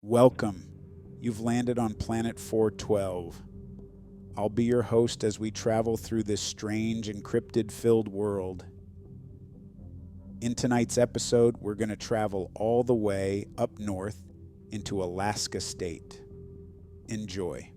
Welcome. You've landed on planet 412. I'll be your host as we travel through this strange, encrypted-filled world. In tonight's episode, we're going to travel all the way up north into Alaska State. Enjoy.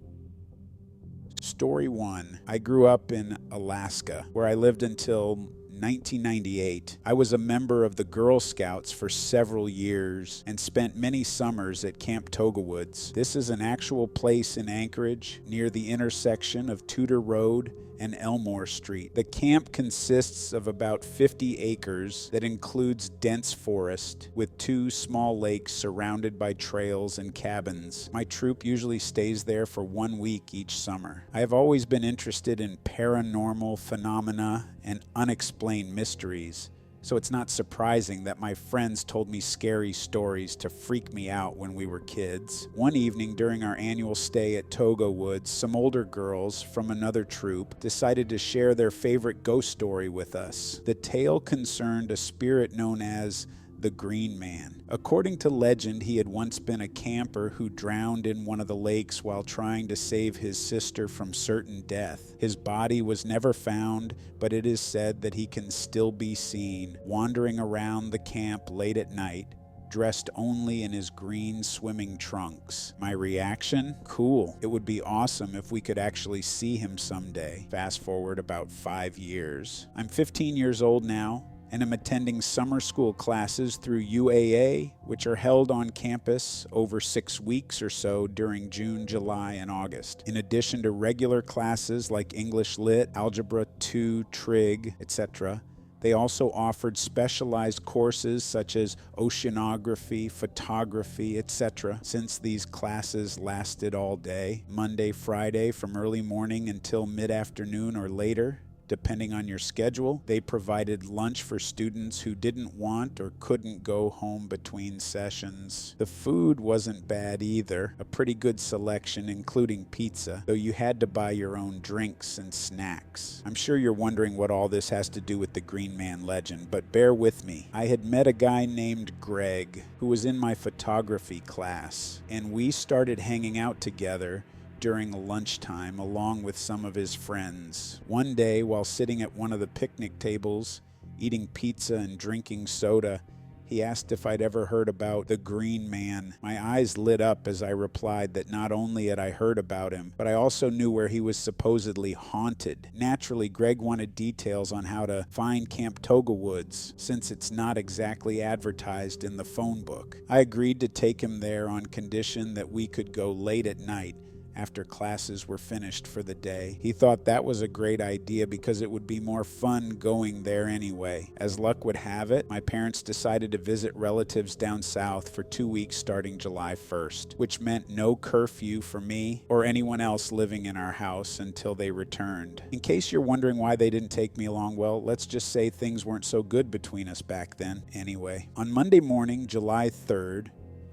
Story 1. I grew up in Alaska, where I lived until 1998. I was a member of the Girl Scouts for several years and spent many summers at Camp Toga Woods. This is an actual place in Anchorage near the intersection of Tudor Road and Elmore Street. The camp consists of about 50 acres that includes dense forest with 2 small lakes surrounded by trails and cabins. My troop usually stays there for 1 week each summer. I have always been interested in paranormal phenomena and unexplained mysteries, so it's not surprising that my friends told me scary stories to freak me out when we were kids. One evening during our annual stay at Toga Woods, some older girls from another troop decided to share their favorite ghost story with us. The tale concerned a spirit known as the Green Man. According to legend, he had once been a camper who drowned in one of the lakes while trying to save his sister from certain death. His body was never found, but it is said that he can still be seen wandering around the camp late at night, dressed only in his green swimming trunks. My reaction? Cool. It would be awesome if we could actually see him someday. Fast forward about 5 years. I'm 15 years old now, and am attending summer school classes through UAA, which are held on campus over 6 weeks or so during June, July, and August. In addition to regular classes like English Lit, Algebra 2, Trig, etc., they also offered specialized courses such as oceanography, photography, etc. Since these classes lasted all day, Monday, Friday, from early morning until mid-afternoon or later, depending on your schedule. They provided lunch for students who didn't want or couldn't go home between sessions. The food wasn't bad either, a pretty good selection including pizza, though you had to buy your own drinks and snacks. I'm sure you're wondering what all this has to do with the Green Man legend, but bear with me. I had met a guy named Greg who was in my photography class, and we started hanging out together during lunchtime along with some of his friends. One day, while sitting at one of the picnic tables, eating pizza and drinking soda, he asked if I'd ever heard about the Green Man. My eyes lit up as I replied that not only had I heard about him, but I also knew where he was supposedly haunted. Naturally, Greg wanted details on how to find Camp Toga Woods, since it's not exactly advertised in the phone book. I agreed to take him there on condition that we could go late at night after classes were finished for the day. He thought that was a great idea because it would be more fun going there anyway. As luck would have it, my parents decided to visit relatives down south for 2 weeks starting July 1st, which meant no curfew for me or anyone else living in our house until they returned. In case you're wondering why they didn't take me along, well, let's just say things weren't so good between us back then. Anyway, on Monday morning, July 3rd,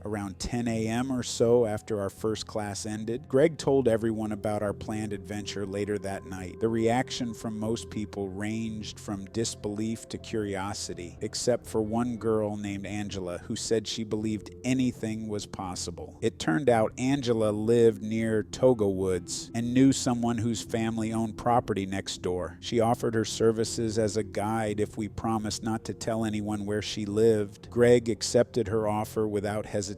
around 10 a.m. or so after our first class ended, Greg told everyone about our planned adventure later that night. The reaction from most people ranged from disbelief to curiosity, except for one girl named Angela who said she believed anything was possible. It turned out Angela lived near Toga Woods and knew someone whose family owned property next door. She offered her services as a guide if we promised not to tell anyone where she lived. Greg accepted her offer without hesitation.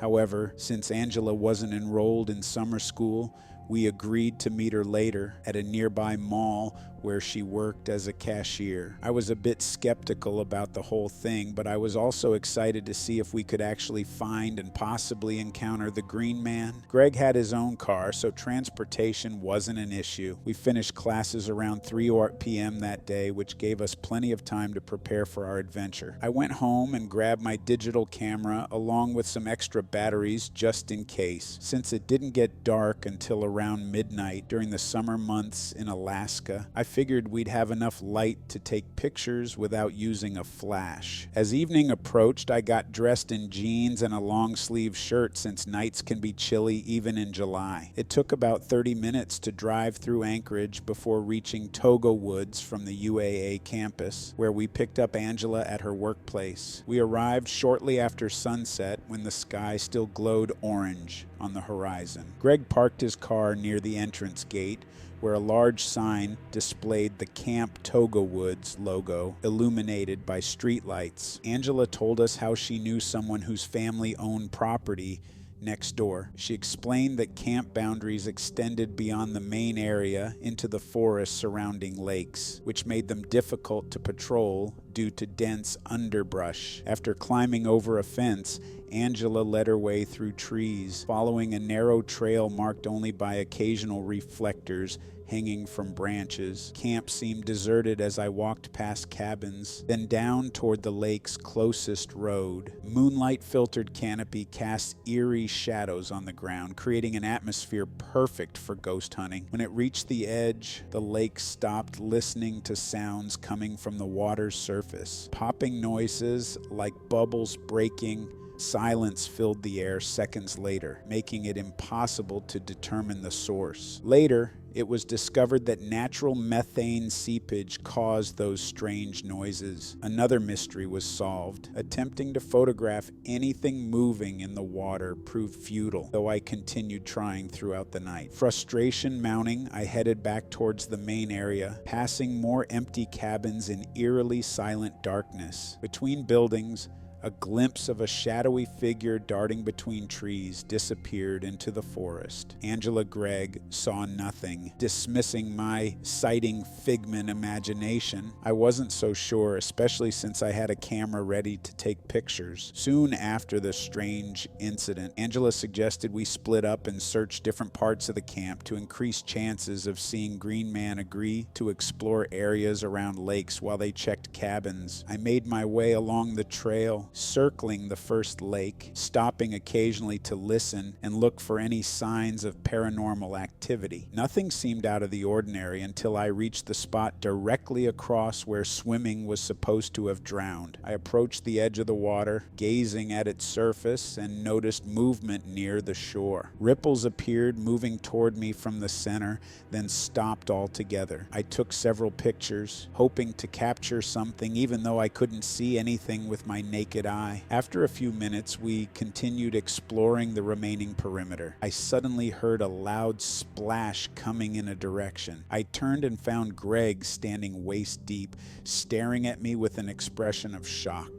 However, since Angela wasn't enrolled in summer school, we agreed to meet her later at a nearby mall where she worked as a cashier. I was a bit skeptical about the whole thing, but I was also excited to see if we could actually find and possibly encounter the Green Man. Greg had his own car, so transportation wasn't an issue. We finished classes around 3 p.m. that day, which gave us plenty of time to prepare for our adventure. I went home and grabbed my digital camera along with some extra batteries just in case, since it didn't get dark until around midnight during the summer months in Alaska. I figured we'd have enough light to take pictures without using a flash. As evening approached, I got dressed in jeans and a long-sleeve shirt since nights can be chilly even in July. It took about 30 minutes to drive through Anchorage before reaching Togo Woods from the UAA campus, where we picked up Angela at her workplace. We arrived shortly after sunset when the sky still glowed orange on the horizon. Greg parked his car near the entrance gate, where a large sign displayed the Camp Togo Woods logo illuminated by streetlights. Angela told us how she knew someone whose family owned property next door. She explained that camp boundaries extended beyond the main area into the forest surrounding lakes, which made them difficult to patrol due to dense underbrush. After climbing over a fence, Angela led her way through trees, following a narrow trail marked only by occasional reflectors hanging from branches. Camp seemed deserted as I walked past cabins, then down toward the lake's closest road. Moonlight-filtered canopy cast eerie shadows on the ground, creating an atmosphere perfect for ghost hunting. When it reached the edge, the lake stopped, listening to sounds coming from the water's surface. Popping noises like bubbles breaking. Silence filled the air seconds later, making it impossible to determine the source. Later, it was discovered that natural methane seepage caused those strange noises. Another mystery was solved. Attempting to photograph anything moving in the water proved futile, though I continued trying throughout the night. Frustration mounting, I headed back towards the main area, passing more empty cabins in eerily silent darkness. Between buildings, a glimpse of a shadowy figure darting between trees disappeared into the forest. Angela Gregg saw nothing. Dismissing my sighting figment imagination, I wasn't so sure, especially since I had a camera ready to take pictures. Soon after the strange incident, Angela suggested we split up and search different parts of the camp to increase chances of seeing Green Man agree to explore areas around lakes while they checked cabins. I made my way along the trail, circling the first lake, stopping occasionally to listen and look for any signs of paranormal activity. Nothing seemed out of the ordinary until I reached the spot directly across where swimming was supposed to have drowned. I approached the edge of the water, gazing at its surface, and noticed movement near the shore. Ripples appeared, moving toward me from the center, then stopped altogether. I took several pictures, hoping to capture something even though I couldn't see anything with my naked eye. After a few minutes, we continued exploring the remaining perimeter. I suddenly heard a loud splash coming in a direction. I turned and found Greg standing waist deep, staring at me with an expression of shock.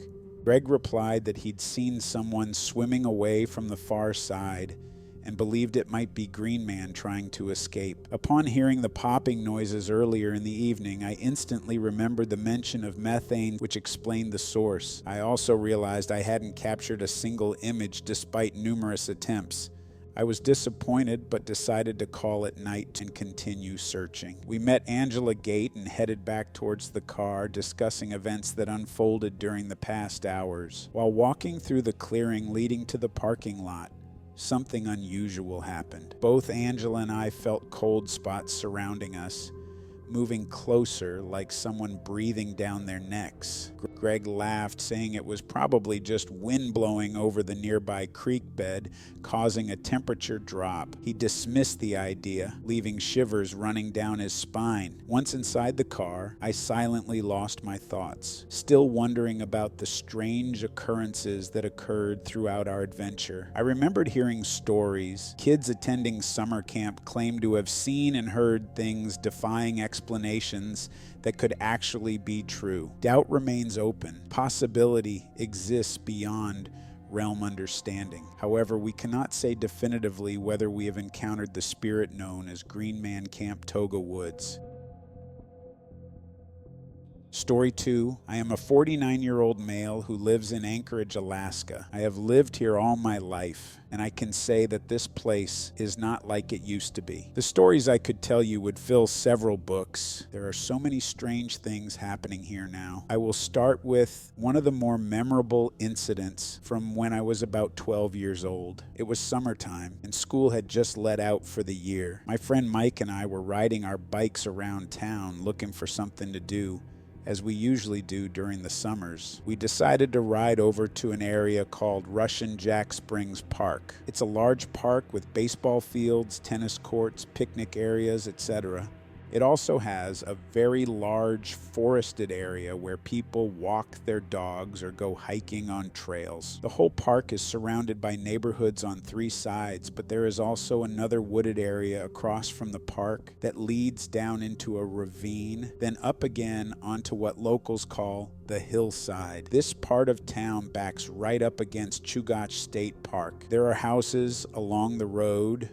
Greg replied that he'd seen someone swimming away from the far side and believed it might be Green Man trying to escape. Upon hearing the popping noises earlier in the evening, I instantly remembered the mention of methane, which explained the source. I also realized I hadn't captured a single image despite numerous attempts. I was disappointed, but decided to call it night and continue searching. We met Angela Gate and headed back towards the car, discussing events that unfolded during the past hours. While walking through the clearing leading to the parking lot, something unusual happened. Both Angela and I felt cold spots surrounding us, moving closer like someone breathing down their necks. Greg laughed, saying it was probably just wind blowing over the nearby creek bed, causing a temperature drop. He dismissed the idea, leaving shivers running down his spine. Once inside the car, I silently lost my thoughts, still wondering about the strange occurrences that occurred throughout our adventure. I remembered hearing stories. Kids attending summer camp claimed to have seen and heard things defying explanations that could actually be true. Doubt remains open. Possibility exists beyond realm understanding. However, we cannot say definitively whether we have encountered the spirit known as Green Man Camp Togo Woods. Story 2. I am a 49-year-old male who lives in Anchorage, Alaska. I have lived here all my life, and I can say that this place is not like it used to be. The stories I could tell you would fill several books. There are so many strange things happening here now. I will start with one of the more memorable incidents from when I was about 12 years old. It was summertime, and school had just let out for the year. My friend Mike and I were riding our bikes around town looking for something to do, as we usually do during the summers. We decided to ride over to an area called Russian Jack Springs Park. It's a large park with baseball fields, tennis courts, picnic areas, etc. It also has a very large forested area where people walk their dogs or go hiking on trails. The whole park is surrounded by neighborhoods on 3 sides, but there is also another wooded area across from the park that leads down into a ravine, then up again onto what locals call the hillside. This part of town backs right up against Chugach State Park. There are houses along the road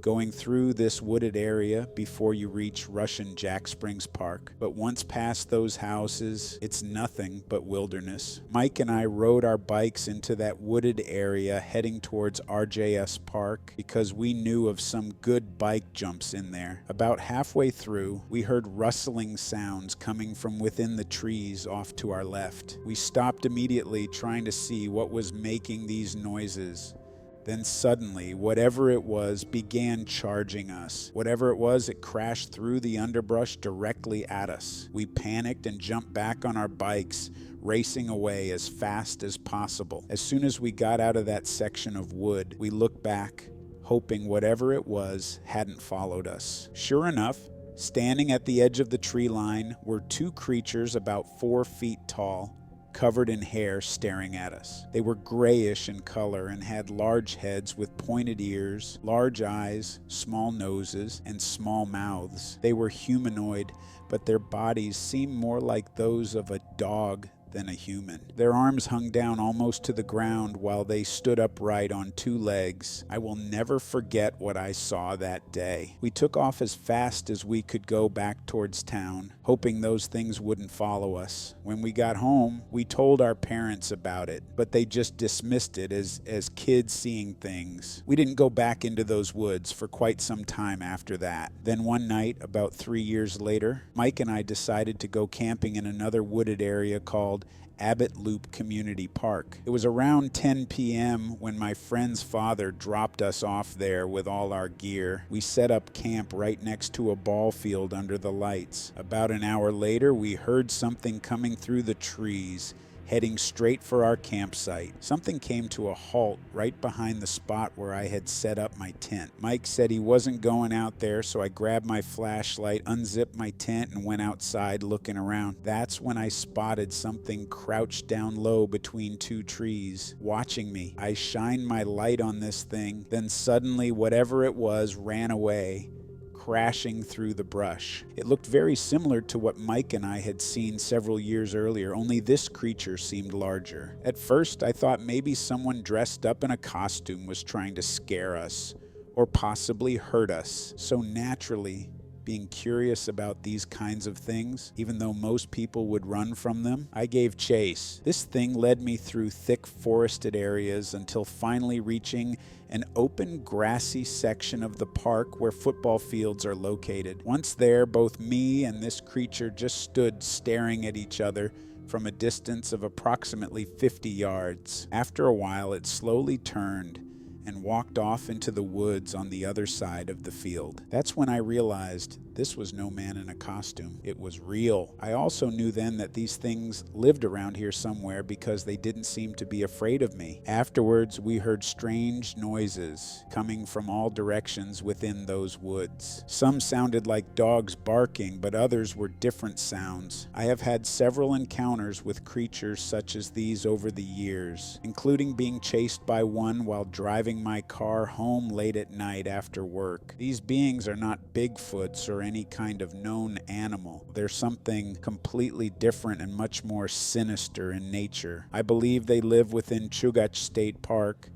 going through this wooded area before you reach Russian Jack Springs Park. But once past those houses, it's nothing but wilderness. Mike and I rode our bikes into that wooded area heading towards RJS Park because we knew of some good bike jumps in there. About halfway through, we heard rustling sounds coming from within the trees off to our left. We stopped immediately, trying to see what was making these noises. Then suddenly, whatever it was began charging us. Whatever it was, it crashed through the underbrush directly at us. We panicked and jumped back on our bikes, racing away as fast as possible. As soon as we got out of that section of wood, we looked back, hoping whatever it was hadn't followed us. Sure enough, standing at the edge of the tree line were 2 creatures about 4 feet tall, covered in hair, staring at us. They were grayish in color and had large heads with pointed ears, large eyes, small noses, and small mouths. They were humanoid, but their bodies seemed more like those of a dog than a human. Their arms hung down almost to the ground while they stood upright on 2 legs. I will never forget what I saw that day. We took off as fast as we could go back towards town, hoping those things wouldn't follow us. When we got home, we told our parents about it, but they just dismissed it as kids seeing things. We didn't go back into those woods for quite some time after that. Then one night, about 3 years later, Mike and I decided to go camping in another wooded area called Abbott Loop Community Park. It was around 10 p.m. when my friend's father dropped us off there with all our gear. We set up camp right next to a ball field under the lights. About an hour later, we heard something coming through the trees, heading straight for our campsite. Something came to a halt right behind the spot where I had set up my tent. Mike said he wasn't going out there, so I grabbed my flashlight, unzipped my tent, and went outside looking around. That's when I spotted something crouched down low between 2 trees, watching me. I shined my light on this thing, then suddenly whatever it was ran away, crashing through the brush. It looked very similar to what Mike and I had seen several years earlier, only this creature seemed larger. At first, I thought maybe someone dressed up in a costume was trying to scare us, or possibly hurt us. So naturally, being curious about these kinds of things, even though most people would run from them, I gave chase. This thing led me through thick forested areas until finally reaching an open grassy section of the park where football fields are located. Once there, both me and this creature just stood staring at each other from a distance of approximately 50 yards. After a while, it slowly turned and walked off into the woods on the other side of the field. That's when I realized this was no man in a costume. It was real. I also knew then that these things lived around here somewhere because they didn't seem to be afraid of me. Afterwards, we heard strange noises coming from all directions within those woods. Some sounded like dogs barking, but others were different sounds. I have had several encounters with creatures such as these over the years, including being chased by one while driving my car home late at night after work. These beings are not Bigfoots or any kind of known animal. They're something completely different and much more sinister in nature. I believe they live within Chugach State Park,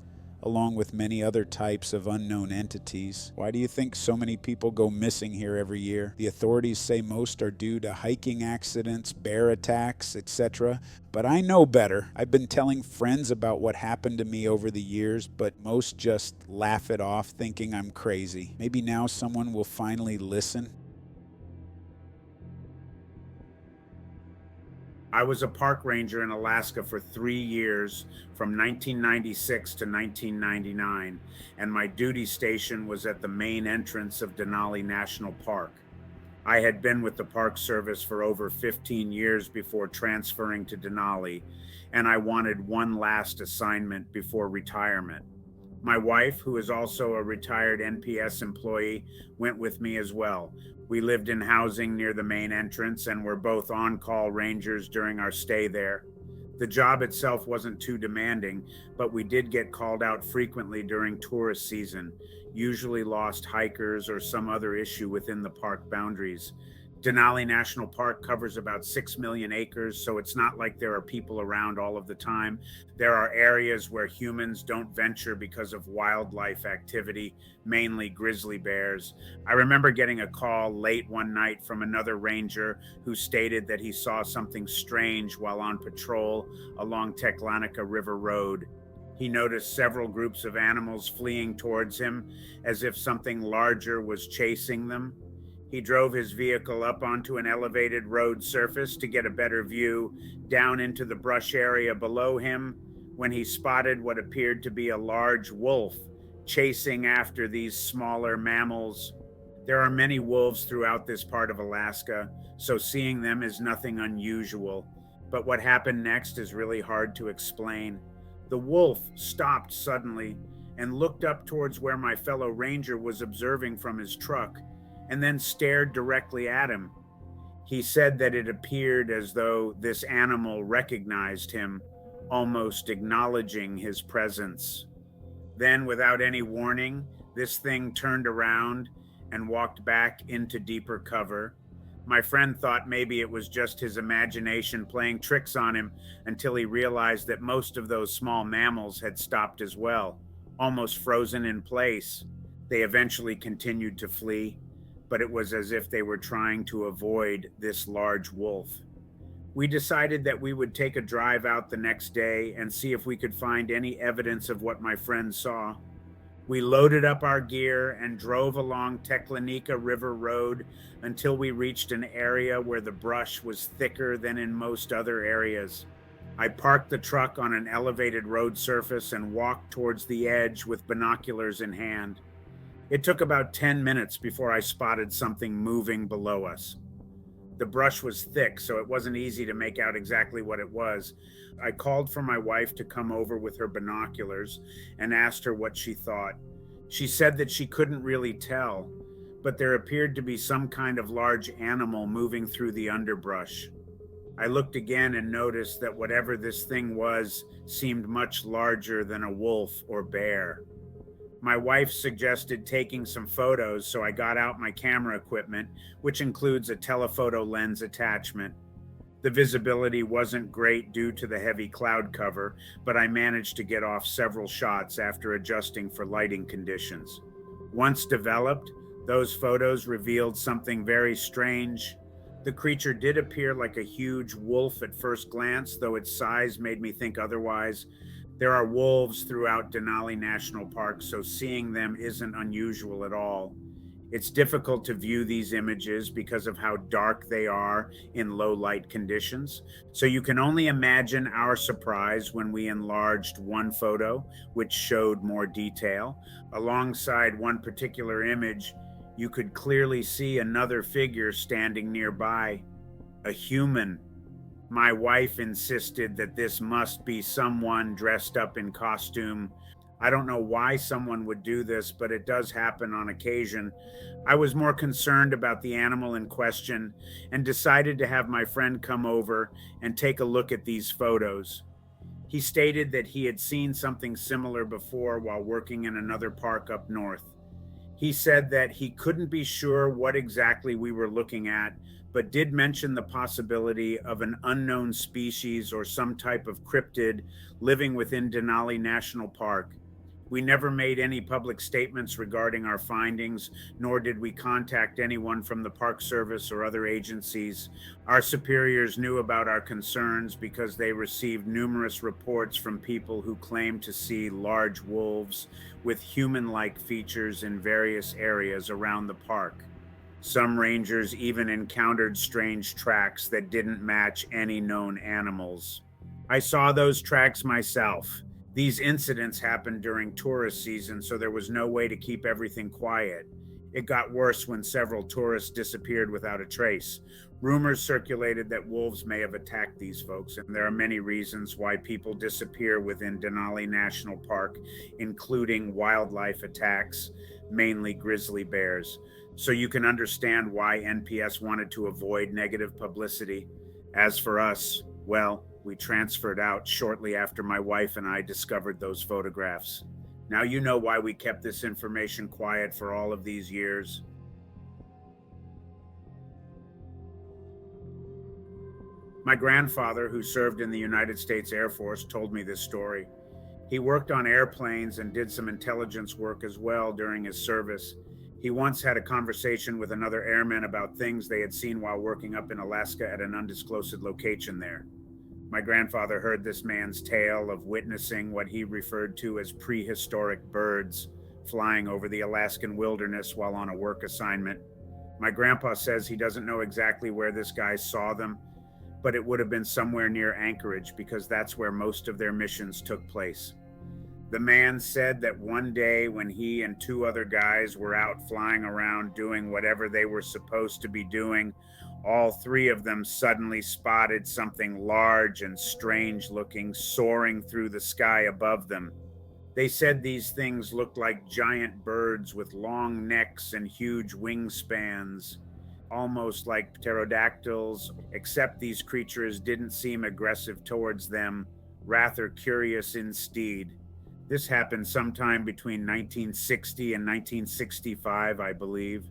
along with many other types of unknown entities. Why do you think so many people go missing here every year? The authorities say most are due to hiking accidents, bear attacks, etc. But I know better. I've been telling friends about what happened to me over the years, but most just laugh it off, thinking I'm crazy. Maybe now someone will finally listen. I was a park ranger in Alaska for 3 years, from 1996 to 1999, and my duty station was at the main entrance of Denali National Park. I had been with the Park Service for over 15 years before transferring to Denali, and I wanted one last assignment before retirement. My wife, who is also a retired NPS employee, went with me as well. We lived in housing near the main entrance and were both on call rangers during our stay there. The job itself wasn't too demanding, but we did get called out frequently during tourist season, usually lost hikers or some other issue within the park boundaries. Denali National Park covers about 6 million acres, so it's not like there are people around all of the time. There are areas where humans don't venture because of wildlife activity, mainly grizzly bears. I remember getting a call late one night from another ranger who stated that he saw something strange while on patrol along Teklanica River Road. He noticed several groups of animals fleeing towards him as if something larger was chasing them. He drove his vehicle up onto an elevated road surface to get a better view down into the brush area below him when he spotted what appeared to be a large wolf chasing after these smaller mammals. There are many wolves throughout this part of Alaska, so seeing them is nothing unusual. But what happened next is really hard to explain. The wolf stopped suddenly and looked up towards where my fellow ranger was observing from his truck, and then stared directly at him. He said that it appeared as though this animal recognized him, almost acknowledging his presence. Then, without any warning, this thing turned around and walked back into deeper cover. My friend thought maybe it was just his imagination playing tricks on him until he realized that most of those small mammals had stopped as well, almost frozen in place. They eventually continued to flee, but it was as if they were trying to avoid this large wolf. We decided that we would take a drive out the next day and see if we could find any evidence of what my friend saw. We loaded up our gear and drove along Teklanica River Road until we reached an area where the brush was thicker than in most other areas. I parked the truck on an elevated road surface and walked towards the edge with binoculars in hand. It took about 10 minutes before I spotted something moving below us. The brush was thick, so it wasn't easy to make out exactly what it was. I called for my wife to come over with her binoculars and asked her what she thought. She said that she couldn't really tell, but there appeared to be some kind of large animal moving through the underbrush. I looked again and noticed that whatever this thing was seemed much larger than a wolf or bear. My wife suggested taking some photos, so I got out my camera equipment, which includes a telephoto lens attachment. The visibility wasn't great due to the heavy cloud cover, but I managed to get off several shots after adjusting for lighting conditions. Once developed, those photos revealed something very strange. The creature did appear like a huge wolf at first glance, though its size made me think otherwise. There are wolves throughout Denali National Park, so seeing them isn't unusual at all. It's difficult to view these images because of how dark they are in low light conditions, so you can only imagine our surprise when we enlarged one photo, which showed more detail. Alongside one particular image, you could clearly see another figure standing nearby, a human. My wife insisted that this must be someone dressed up in costume. I don't know why someone would do this, but it does happen on occasion. I was more concerned about the animal in question and decided to have my friend come over and take a look at these photos. He stated that he had seen something similar before while working in another park up north. He said that he couldn't be sure what exactly we were looking at, but did mention the possibility of an unknown species or some type of cryptid living within Denali National Park. We never made any public statements regarding our findings, nor did we contact anyone from the Park Service or other agencies. Our superiors knew about our concerns because they received numerous reports from people who claimed to see large wolves with human-like features in various areas around the park. Some rangers even encountered strange tracks that didn't match any known animals. I saw those tracks myself. These incidents happened during tourist season, so there was no way to keep everything quiet. It got worse when several tourists disappeared without a trace. Rumors circulated that wolves may have attacked these folks, and there are many reasons why people disappear within Denali National Park, including wildlife attacks, mainly grizzly bears. So you can understand why NPS wanted to avoid negative publicity. As for us, well, we transferred out shortly after my wife and I discovered those photographs. Now you know why we kept this information quiet for all of these years. My grandfather, who served in the United States Air Force, told me this story. He worked on airplanes and did some intelligence work as well during his service. He once had a conversation with another airman about things they had seen while working up in Alaska at an undisclosed location there. My grandfather heard this man's tale of witnessing what he referred to as prehistoric birds flying over the Alaskan wilderness while on a work assignment. My grandpa says he doesn't know exactly where this guy saw them, but it would have been somewhere near Anchorage because that's where most of their missions took place. The man said that one day when he and two other guys were out flying around doing whatever they were supposed to be doing, all three of them suddenly spotted something large and strange looking soaring through the sky above them. They said these things looked like giant birds with long necks and huge wingspans, almost like pterodactyls, except these creatures didn't seem aggressive towards them, rather curious instead. This happened sometime between 1960 and 1965, I believe.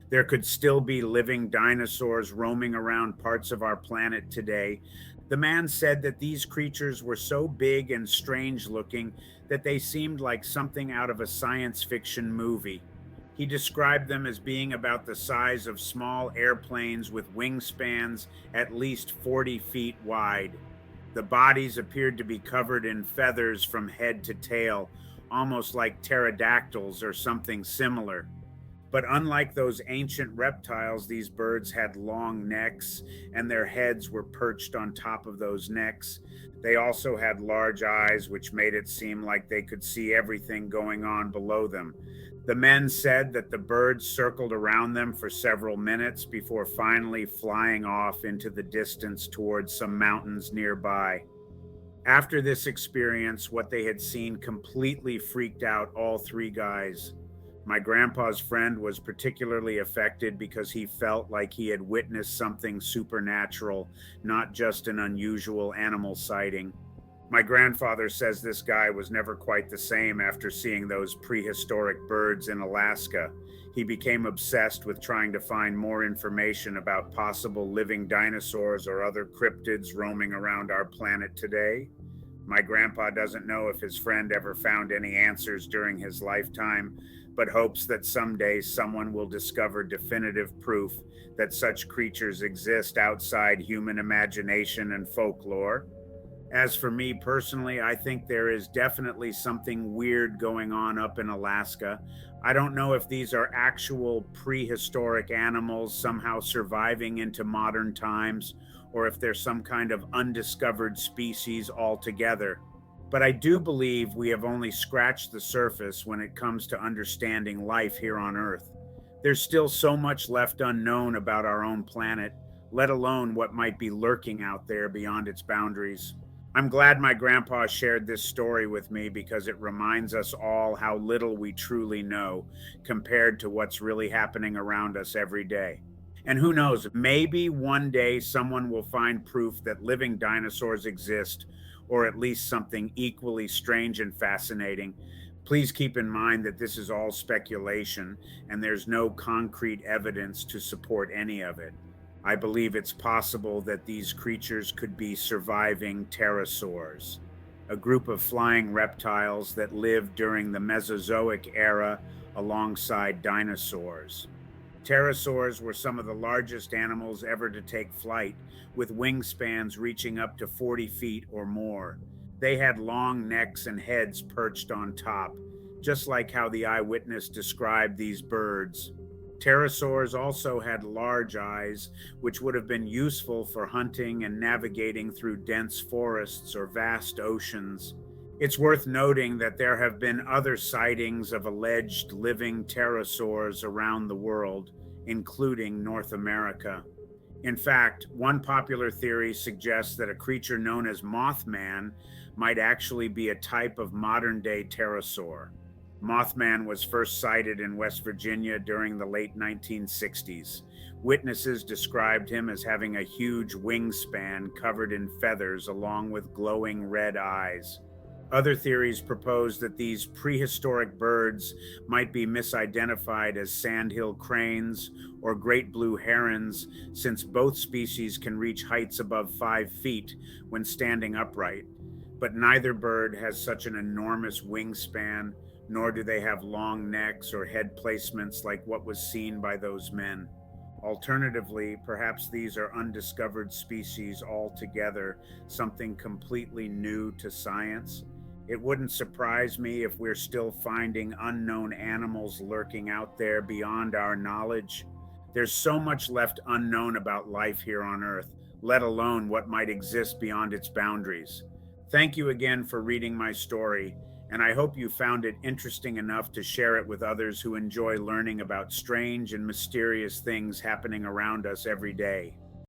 There could still be living dinosaurs roaming around parts of our planet today. The man said that these creatures were so big and strange looking that they seemed like something out of a science fiction movie. He described them as being about the size of small airplanes with wingspans at least 40 feet wide. The bodies appeared to be covered in feathers from head to tail, almost like pterodactyls or something similar. But unlike those ancient reptiles, these birds had long necks, and their heads were perched on top of those necks. They also had large eyes, which made it seem like they could see everything going on below them. The men said that the birds circled around them for several minutes before finally flying off into the distance towards some mountains nearby. After this experience, what they had seen completely freaked out all three guys. My grandpa's friend was particularly affected because he felt like he had witnessed something supernatural, not just an unusual animal sighting. My grandfather says this guy was never quite the same after seeing those prehistoric birds in Alaska. He became obsessed with trying to find more information about possible living dinosaurs or other cryptids roaming around our planet today. My grandpa doesn't know if his friend ever found any answers during his lifetime, but hopes that someday someone will discover definitive proof that such creatures exist outside human imagination and folklore. As for me personally, I think there is definitely something weird going on up in Alaska. I don't know if these are actual prehistoric animals somehow surviving into modern times, or if they're some kind of undiscovered species altogether. But I do believe we have only scratched the surface when it comes to understanding life here on Earth. There's still so much left unknown about our own planet, let alone what might be lurking out there beyond its boundaries. I'm glad my grandpa shared this story with me because it reminds us all how little we truly know compared to what's really happening around us every day. And who knows, maybe one day someone will find proof that living dinosaurs exist, or at least something equally strange and fascinating. Please keep in mind that this is all speculation and there's no concrete evidence to support any of it. I believe it's possible that these creatures could be surviving pterosaurs. a group of flying reptiles that lived during the Mesozoic era alongside dinosaurs. Pterosaurs were some of the largest animals ever to take flight, with wingspans reaching up to 40 feet or more. They had long necks and heads perched on top, just like how the eyewitness described these birds. Pterosaurs also had large eyes, which would have been useful for hunting and navigating through dense forests or vast oceans. It's worth noting that there have been other sightings of alleged living pterosaurs around the world, including North America. In fact, one popular theory suggests that a creature known as Mothman might actually be a type of modern day pterosaur. Mothman was first sighted in West Virginia during the late 1960s. Witnesses described him as having a huge wingspan covered in feathers along with glowing red eyes. Other theories propose that these prehistoric birds might be misidentified as sandhill cranes or great blue herons, since both species can reach heights above 5 feet when standing upright. But neither bird has such an enormous wingspan, nor do they have long necks or head placements like what was seen by those men. Alternatively, perhaps these are undiscovered species altogether, something completely new to science. It wouldn't surprise me if we're still finding unknown animals lurking out there beyond our knowledge. There's so much left unknown about life here on Earth, let alone what might exist beyond its boundaries. Thank you again for reading my story, and I hope you found it interesting enough to share it with others who enjoy learning about strange and mysterious things happening around us every day.